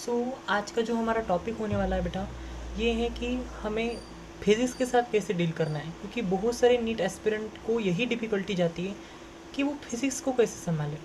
आज का जो हमारा टॉपिक होने वाला है बेटा, ये है कि हमें फिज़िक्स के साथ कैसे डील करना है, क्योंकि बहुत सारे नीट एस्पिरेंट को यही डिफ़िकल्टी जाती है कि वो फिज़िक्स को कैसे सँभालें।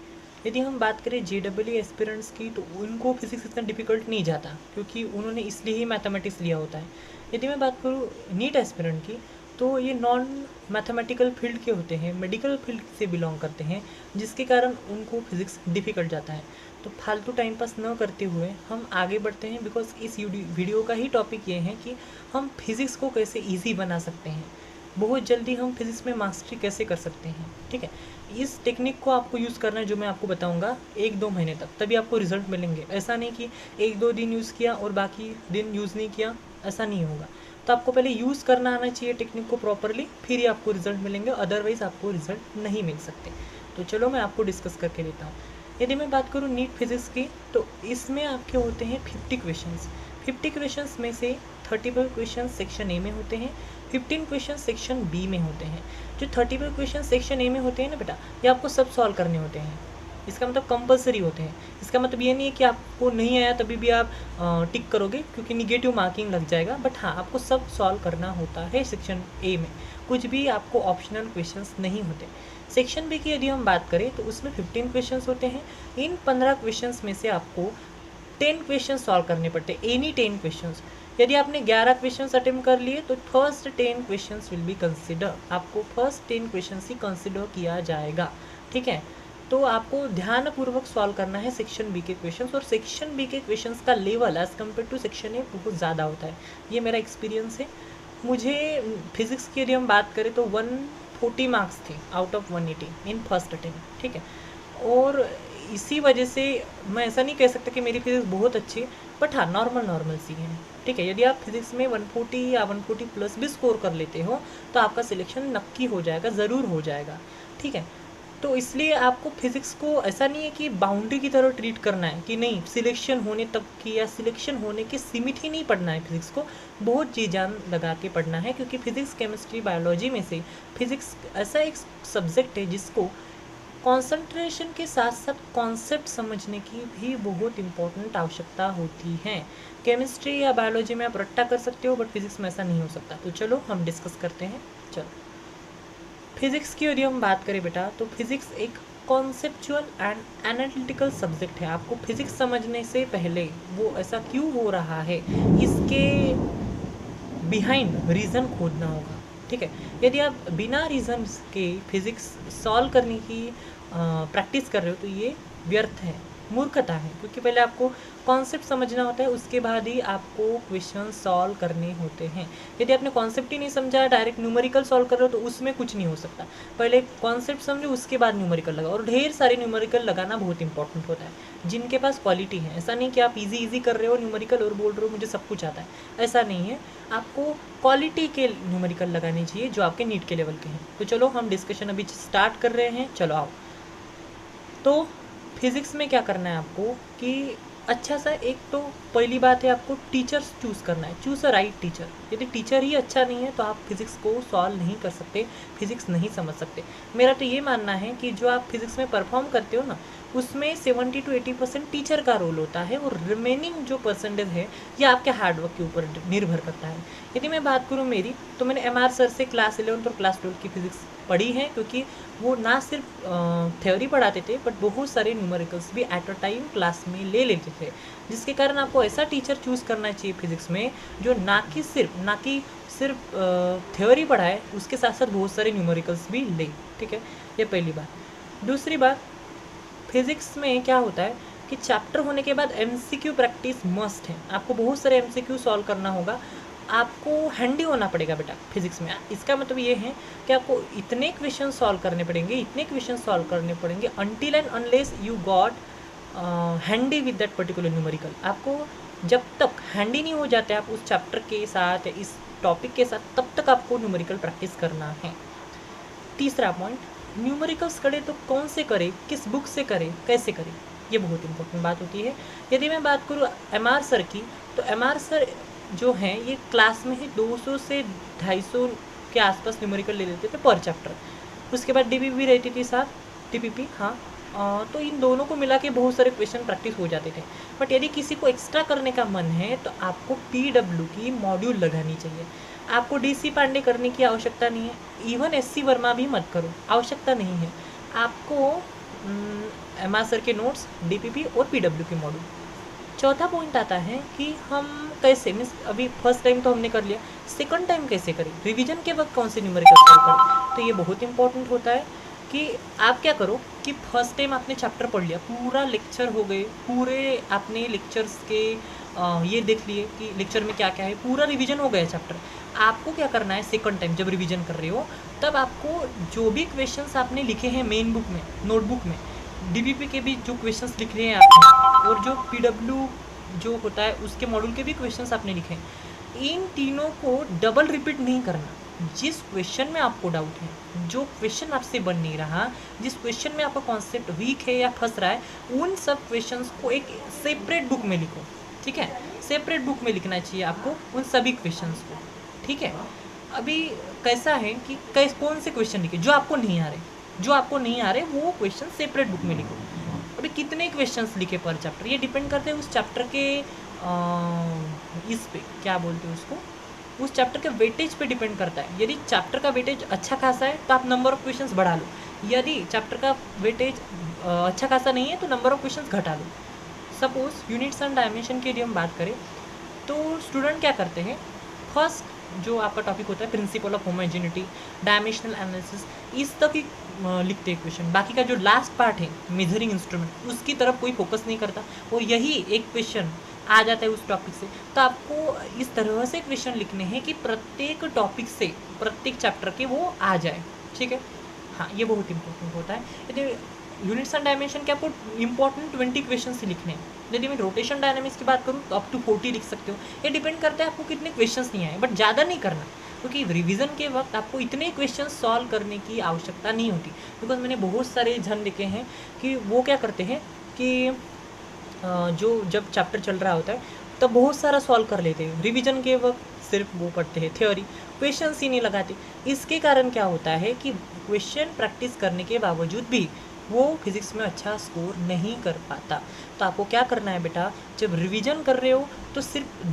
यदि हम बात करें जेईई एस्पिरेंट्स की, तो उनको फिज़िक्स इतना डिफ़िकल्ट नहीं जाता, क्योंकि उन्होंने इसलिए ही मैथमेटिक्स लिया होता है। यदि मैं बात करूँ नीट एस्पिरेंट की, तो ये नॉन मैथमेटिकल फील्ड के होते हैं, मेडिकल फील्ड से बिलोंग करते हैं, जिसके कारण उनको फिज़िक्स डिफ़िकल्ट जाता है। तो फालतू टाइम पास न करते हुए हम आगे बढ़ते हैं, बिकॉज इस वीडियो का ही टॉपिक ये है कि हम फिज़िक्स को कैसे इजी बना सकते हैं, बहुत जल्दी हम फिज़िक्स में मास्टरी कैसे कर सकते हैं। ठीक है, इस टेक्निक को आपको यूज़ करना है, जो मैं आपको बताऊंगा 1-2 महीने तक, तभी आपको रिजल्ट मिलेंगे। ऐसा नहीं कि 1-2 दिन यूज़ किया और बाकी दिन यूज़ नहीं किया, ऐसा नहीं होगा। तो आपको पहले यूज़ करना आना चाहिए टेक्निक को प्रॉपरली, फिर ही आपको रिजल्ट मिलेंगे, अदरवाइज़ आपको रिजल्ट नहीं मिल सकते। तो चलो मैं आपको डिस्कस करके देता हूँ। यदि मैं बात करूँ नीट फिज़िक्स की, तो इसमें आपके होते हैं 50 क्वेश्चंस। 50 क्वेश्चंस में से 35 क्वेश्चन सेक्शन ए में होते हैं, 15 क्वेश्चन सेक्शन बी में होते हैं। जो 35 क्वेश्चन सेक्शन ए में होते हैं ना बेटा, ये आपको सब सॉल्व करने होते हैं। इसका मतलब कंपलसरी होते हैं। इसका मतलब ये नहीं है कि आपको नहीं आया तभी भी आप टिक करोगे, क्योंकि निगेटिव मार्किंग लग जाएगा। बट हाँ, आपको सब सॉल्व करना होता है सेक्शन ए में, कुछ भी आपको ऑप्शनल क्वेश्चंस नहीं होते। सेक्शन बी की यदि हम बात करें, तो उसमें 15 क्वेश्चंस होते हैं। इन 15 क्वेश्चंस में से आपको 10 क्वेश्चन सॉल्व करने पड़ते हैं, एनी 10 क्वेश्चंस। यदि आपने 11 क्वेश्चंस अटेम्प्ट कर लिए, तो first 10 questions will be consider, आपको फर्स्ट 10 क्वेश्चंस ही कंसिडर किया जाएगा। ठीक है, तो आपको ध्यानपूर्वक सॉल्व करना है सेक्शन बी के क्वेश्चंस। और सेक्शन बी के क्वेश्चंस का level as compare to section A बहुत ज़्यादा होता है, ये मेरा एक्सपीरियंस है। मुझे फिज़िक्स की यदि हम बात करें, तो 140 मार्क्स थे out of 180 in first attempt. ठीक है, और इसी वजह से मैं ऐसा नहीं कह सकता कि मेरी फिज़िक्स बहुत अच्छी है, बट हाँ, नॉर्मल सी है। ठीक है, यदि आप फिज़िक्स में 140 या 140 प्लस भी स्कोर कर लेते हो, तो आपका सिलेक्शन नक्की हो जाएगा, ज़रूर हो जाएगा। ठीक है, तो इसलिए आपको फिज़िक्स को ऐसा नहीं है कि बाउंड्री की तरह ट्रीट करना है, कि नहीं सिलेक्शन होने तक की या सिलेक्शन होने के सीमित ही नहीं पढ़ना है। फिज़िक्स को बहुत जी जान लगा के पढ़ना है, क्योंकि फिज़िक्स, केमिस्ट्री, बायोलॉजी में से फिज़िक्स ऐसा एक सब्जेक्ट है जिसको कंसंट्रेशन के साथ साथ कॉन्सेप्ट समझने की भी बहुत इंपॉर्टेंट आवश्यकता होती है। केमिस्ट्री या बायोलॉजी में आप रट्टा कर सकते हो, बट फिज़िक्स में ऐसा नहीं हो सकता। तो चलो हम डिस्कस करते हैं। चलो, फिज़िक्स की यदि हम बात करें बेटा, तो फिज़िक्स एक कॉन्सेप्चुअल एंड एनालिटिकल सब्जेक्ट है। आपको फिज़िक्स समझने से पहले वो ऐसा क्यों हो रहा है, इसके बिहाइंड रीज़न खोजना होगा। ठीक है, यदि आप बिना रीज़न के फिज़िक्स सॉल्व करने की प्रैक्टिस कर रहे हो, तो ये व्यर्थ है, मूर्खता है, क्योंकि पहले आपको कॉन्सेप्ट समझना होता है, उसके बाद ही आपको क्वेश्चन सॉल्व करने होते हैं। यदि आपने कॉन्सेप्ट ही नहीं समझा, डायरेक्ट न्यूमेरिकल सॉल्व कर रहे हो, तो उसमें कुछ नहीं हो सकता। पहले कॉन्सेप्ट समझो, उसके बाद न्यूमेरिकल लगाओ, और ढेर सारे न्यूमेरिकल लगाना बहुत इंपॉर्टेंट होता है, जिनके पास क्वालिटी है। ऐसा नहीं कि आप इजी कर रहे हो न्यूमेरिकल और बोल रहे हो मुझे सब कुछ आता है, ऐसा नहीं है। आपको क्वालिटी के न्यूमेरिकल लगाने चाहिए जो आपके नीट के लेवल के हैं। तो चलो हम डिस्कशन अभी स्टार्ट कर रहे हैं, चलो आओ। तो फिज़िक्स में क्या करना है आपको कि अच्छा सा, एक तो पहली बात है आपको टीचर्स चूज़ करना है, चूज़ अ राइट टीचर। यदि टीचर ही अच्छा नहीं है, तो आप फिज़िक्स को सॉल्व नहीं कर सकते, फिज़िक्स नहीं समझ सकते। मेरा तो ये मानना है कि जो आप फिज़िक्स में परफॉर्म करते हो ना, उसमें 70 to 80% टीचर का रोल होता है, और रिमेनिंग जो परसेंटेज है, ये आपके हार्डवर्क के ऊपर निर्भर करता है। यदि मैं बात करूँ मेरी, तो मैंने MR सर से क्लास 11 और क्लास 12 की फिज़िक्स पढ़ी है, क्योंकि वो ना सिर्फ थ्योरी पढ़ाते थे, बट बहुत सारे न्यूमेरिकल्स भी एट अ टाइम क्लास में ले लेते थे, जिसके कारण आपको ऐसा टीचर चूज़ करना चाहिए फिज़िक्स में, जो ना कि सिर्फ थ्योरी पढ़ाए, उसके साथ साथ बहुत सारे न्यूमेरिकल्स भी ले। ठीक है, ये पहली बात। दूसरी बात, फिज़िक्स में क्या होता है कि चैप्टर होने के बाद MCQ प्रैक्टिस मस्ट है। आपको बहुत सारे MCQ सॉल्व करना होगा, आपको हैंडी होना पड़ेगा बेटा फिज़िक्स में। इसका मतलब ये है कि आपको इतने क्वेश्चन सॉल्व करने पड़ेंगे until and unless you got handy with that particular numerical. आपको जब तक हैंडी नहीं हो जाते आप उस चैप्टर के साथ, इस टॉपिक के साथ, तब तक आपको न्यूमेरिकल प्रैक्टिस करना है। तीसरा पॉइंट, न्यूमेरिकल्स करें तो कौन से करें, किस बुक से करें, कैसे करें, ये बहुत इंपॉर्टेंट बात होती है। यदि मैं बात करूँ MR सर की, तो MR सर जो हैं, ये क्लास में ही 200 से 250 के आसपास न्यूमेरिकल ले लेते थे पर चैप्टर। उसके बाद DPP रहती थी साथ, DPP, हाँ। तो इन दोनों को मिला के बहुत सारे क्वेश्चन प्रैक्टिस हो जाते थे। बट यदि किसी को एक्स्ट्रा करने का मन है तो आपको PW की मॉड्यूल लगानी चाहिए। आपको DC पांडे करने की आवश्यकता नहीं है, इवन SC वर्मा भी मत करो, आवश्यकता नहीं है। आपको MR सर के नोट्स, DPP और PW के मॉड्यूल। चौथा पॉइंट आता है कि हम कैसे, मीन्स अभी फर्स्ट टाइम तो हमने कर लिया, सेकंड टाइम कैसे करें, रिवीजन के वक्त कौन से न्यूमेरिकल सॉल्व करें। तो ये बहुत इंपॉर्टेंट होता है कि आप क्या करो कि फर्स्ट टाइम आपने चैप्टर पढ़ लिया, पूरा लेक्चर हो गए, पूरे आपने लेक्चर्स के ये देख लिए कि लेक्चर में क्या क्या है, पूरा रिवीजन हो गया चैप्टर। आपको क्या करना है, सेकंड टाइम जब रिवीजन कर रहे हो तब आपको जो भी क्वेश्चंस आपने लिखे हैं मेन बुक में, नोटबुक में, DPP के भी जो क्वेश्चंस लिख रहे हैं आपने, और जो PW जो होता है उसके मॉड्यूल के भी क्वेश्चंस आपने लिखे हैं, इन तीनों को डबल रिपीट नहीं करना। जिस क्वेश्चन में आपको डाउट है, जो क्वेश्चन आपसे बन नहीं रहा, जिस क्वेश्चन में आपका कॉन्सेप्ट वीक है या फंस रहा है, उन सब क्वेश्चंस को एक सेपरेट बुक में लिखो। ठीक है, सेपरेट बुक में लिखना चाहिए आपको उन सभी क्वेश्चंस को। ठीक है, अभी कैसा है कि कौन से क्वेश्चन लिखे जो आपको नहीं आ रहे, वो क्वेश्चन सेपरेट बुक में लिखो। अभी कितने क्वेश्चंस लिखे पर चैप्टर, ये डिपेंड करते हैं उस चैप्टर के इस पे क्या बोलते हैं उसको, उस चैप्टर के वेटेज पे डिपेंड करता है। यदि चैप्टर का वेटेज अच्छा खासा है तो आप नंबर ऑफ क्वेश्चंस बढ़ा लो, यदि चैप्टर का वेटेज अच्छा खासा नहीं है तो नंबर ऑफ क्वेश्चंस घटा लो। सपोज यूनिट्स एंड डायमेंशन के लिए हम बात करें तो स्टूडेंट क्या करते हैं, फर्स्ट जो आपका टॉपिक होता है principle of homogeneity, dimensional analysis, इस तक ही लिखते हैं क्वेश्चन। बाकी का जो लास्ट पार्ट है मेजरिंग इंस्ट्रूमेंट, उसकी तरफ कोई फोकस नहीं करता, और यही एक क्वेश्चन आ जाता है उस टॉपिक से। तो आपको इस तरह से क्वेश्चन लिखने हैं कि प्रत्येक टॉपिक से, प्रत्येक चैप्टर के वो आ जाए। ठीक है, हाँ, ये बहुत इंपॉर्टेंट होता है। यदि यूनिट्स एंड डायमेंशन के आपको इंपॉर्टेंट 20 क्वेश्चन से लिखने हैं। यदि मैं रोटेशन डायनामिक्स की बात करूँ तो अप टू 40 लिख सकते हो। ये डिपेंड करता है आपको कितने क्वेश्चंस नहीं आए, बट ज़्यादा नहीं करना, क्योंकि रिवीजन के वक्त आपको इतने क्वेश्चन सॉल्व करने की आवश्यकता नहीं होती। बिकॉज मैंने बहुत सारे जन देखे हैं कि वो क्या करते हैं कि जो जब चैप्टर चल रहा होता है तब बहुत सारा सॉल्व कर लेते हैं, रिवीजन के वक्त सिर्फ वो पढ़ते हैं थ्योरी, क्वेश्चंस ही नहीं लगाते। इसके कारण क्या होता है कि क्वेश्चन प्रैक्टिस करने के बावजूद भी वो फिज़िक्स में अच्छा स्कोर नहीं कर पाता। तो आपको क्या करना है बेटा, जब रिवीजन कर रहे हो तो सिर्फ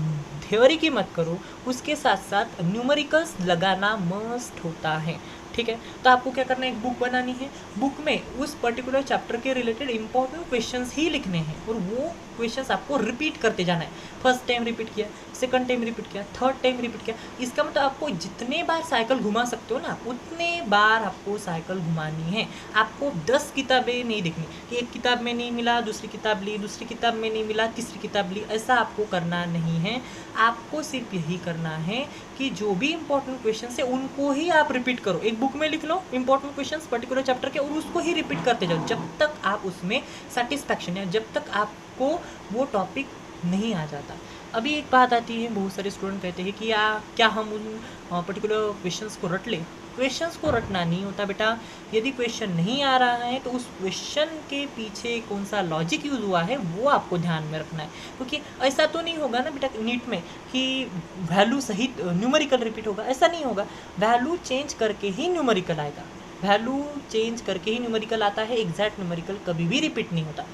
थ्योरी की मत करो, उसके साथ साथ न्यूमेरिकल्स लगाना मस्ट होता है। ठीक है, तो आपको क्या करना है, एक बुक बनानी है, बुक में उस पर्टिकुलर चैप्टर के रिलेटेड इंपॉर्टेंट क्वेश्चंस ही लिखने हैं, और वो क्वेश्चंस आपको रिपीट करते जाना है। फर्स्ट टाइम रिपीट किया, सेकंड टाइम रिपीट किया, थर्ड टाइम रिपीट किया। इसका मतलब आपको जितने बार साइकिल घुमा सकते हो ना, उतने बार आपको साइकिल घुमानी है। आपको 10 किताबें नहीं देखनी कि एक किताब में नहीं मिला, दूसरी किताब ली, दूसरी किताब में नहीं मिला, तीसरी किताब ली, ऐसा आपको करना नहीं है। आपको सिर्फ यही करना है कि जो भी इंपॉर्टेंट क्वेश्चन है उनको ही आप रिपीट करो। एक बुक में लिख लो इंपॉर्टेंट क्वेश्चंस पर्टिकुलर चैप्टर के, और उसको ही रिपीट करते जाओ जब तक आप उसमें सेटिस्फैक्शन है, जब तक आपको वो टॉपिक नहीं आ जाता। अभी एक बात आती है, बहुत सारे स्टूडेंट कहते हैं कि क्या हम उन पर्टिकुलर क्वेश्चंस को रट लें। क्वेश्चंस को रटना नहीं होता बेटा। यदि क्वेश्चन नहीं आ रहा है तो उस क्वेश्चन के पीछे कौन सा लॉजिक यूज़ हुआ है वो आपको ध्यान में रखना है, क्योंकि ऐसा तो नहीं होगा ना बेटा नीट में कि वैल्यू सहित न्यूमेरिकल रिपीट होगा, ऐसा नहीं होगा। वैल्यू चेंज करके ही न्यूमेरिकल आएगा, वैल्यू चेंज करके ही न्यूमेरिकल आता है, एग्जैक्ट न्यूमेरिकल कभी भी रिपीट नहीं होता।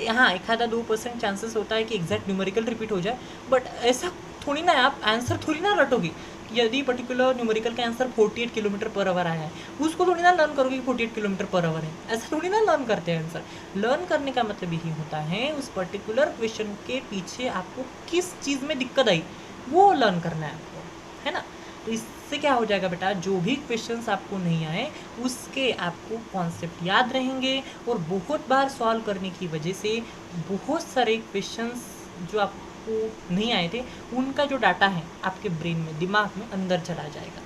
हाँ, 1-2% चांसेस होता है कि एग्जैक्ट न्यूमेरिकल रिपीट हो जाए, बट ऐसा थोड़ी ना, आप आंसर थोड़ी ना रटोगे। यदि पर्टिकुलर न्यूमेरिकल का आंसर 48 किलोमीटर पर आवर आया है, उसको थोड़ी ना लर्न करोगे कि 48 किलोमीटर पर आवर है, ऐसा थोड़ी ना लर्न करते हैं आंसर। लर्न करने का मतलब यही होता है उस पर्टिकुलर क्वेश्चन के पीछे आपको किस चीज़ में दिक्कत आई वो लर्न करना है आपको, है ना। तो इससे क्या हो जाएगा बेटा, जो भी क्वेश्चंस आपको नहीं आए उसके आपको कॉन्सेप्ट याद रहेंगे, और बहुत बार सॉल्व करने की वजह से बहुत सारे क्वेश्चंस जो आपको नहीं आए थे उनका जो डाटा है आपके ब्रेन में, दिमाग में अंदर चला जाएगा।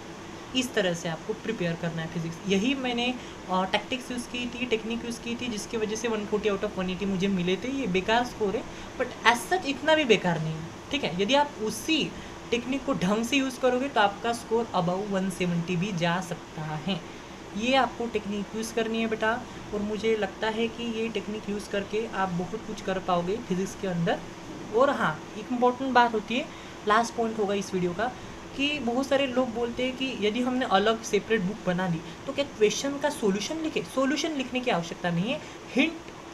इस तरह से आपको प्रिपेयर करना है फिजिक्स। यही मैंने टैक्टिक्स यूज़ की थी, टेक्निक यूज़ की थी, जिसकी वजह से 140 आउट ऑफ 180 मुझे मिले थे। ये बेकार स्कोर है, बट एज सच इतना भी बेकार नहीं है। ठीक है, यदि आप उसी टेक्निक को ढंग से यूज़ करोगे तो आपका स्कोर अबव 170 भी जा सकता है। ये आपको टेक्निक यूज़ करनी है बेटा, और मुझे लगता है कि ये टेक्निक यूज़ करके आप बहुत कुछ कर पाओगे फिज़िक्स के अंदर। और हाँ, एक इम्पॉर्टेंट बात होती है, लास्ट पॉइंट होगा इस वीडियो का, कि बहुत सारे लोग बोलते हैं कि यदि हमने अलग सेपरेट बुक बना दी तो क्या क्वेश्चन का सॉल्यूशन लिखे। सॉल्यूशन लिखने की आवश्यकता नहीं है,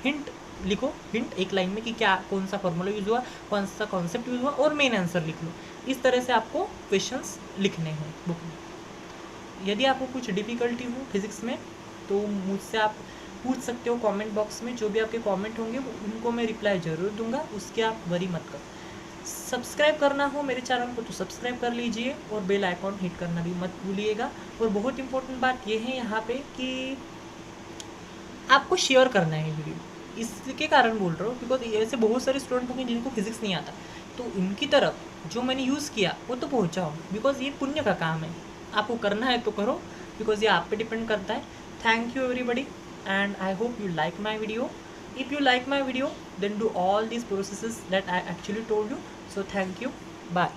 हिंट लिखो हिंट एक लाइन में कि क्या कौन सा फॉर्मूला यूज़ हुआ, कौन सा कॉन्सेप्ट यूज़ हुआ, और मेन आंसर लिख लो। इस तरह से आपको क्वेश्चंस लिखने हैं बुक में। यदि आपको कुछ डिफ़िकल्टी हो फिज़िक्स में तो मुझसे आप पूछ सकते हो कमेंट बॉक्स में। जो भी आपके कमेंट होंगे उनको मैं रिप्लाई ज़रूर दूंगा, उसके आप वरी मत करो। सब्सक्राइब करना हो मेरे चैनल को तो सब्सक्राइब कर लीजिए, और बेल आइकॉन हिट करना भी मत भूलिएगा। और बहुत इंपॉर्टेंट बात यह है यहाँ पे कि आपको शेयर करना है वीडियो। इसके कारण बोल रहा हूँ बिकॉज ऐसे बहुत सारे स्टूडेंट होंगे जिनको फिजिक्स नहीं आता, तो उनकी तरफ जो मैंने यूज़ किया वो तो पहुँचाओ, बिकॉज ये पुण्य का काम है। आपको करना है तो करो, बिकॉज ये आप पे डिपेंड करता है। Thank you everybody, and I hope you like my video. If you like my video, then do all these processes that I actually told you. So thank you. Bye.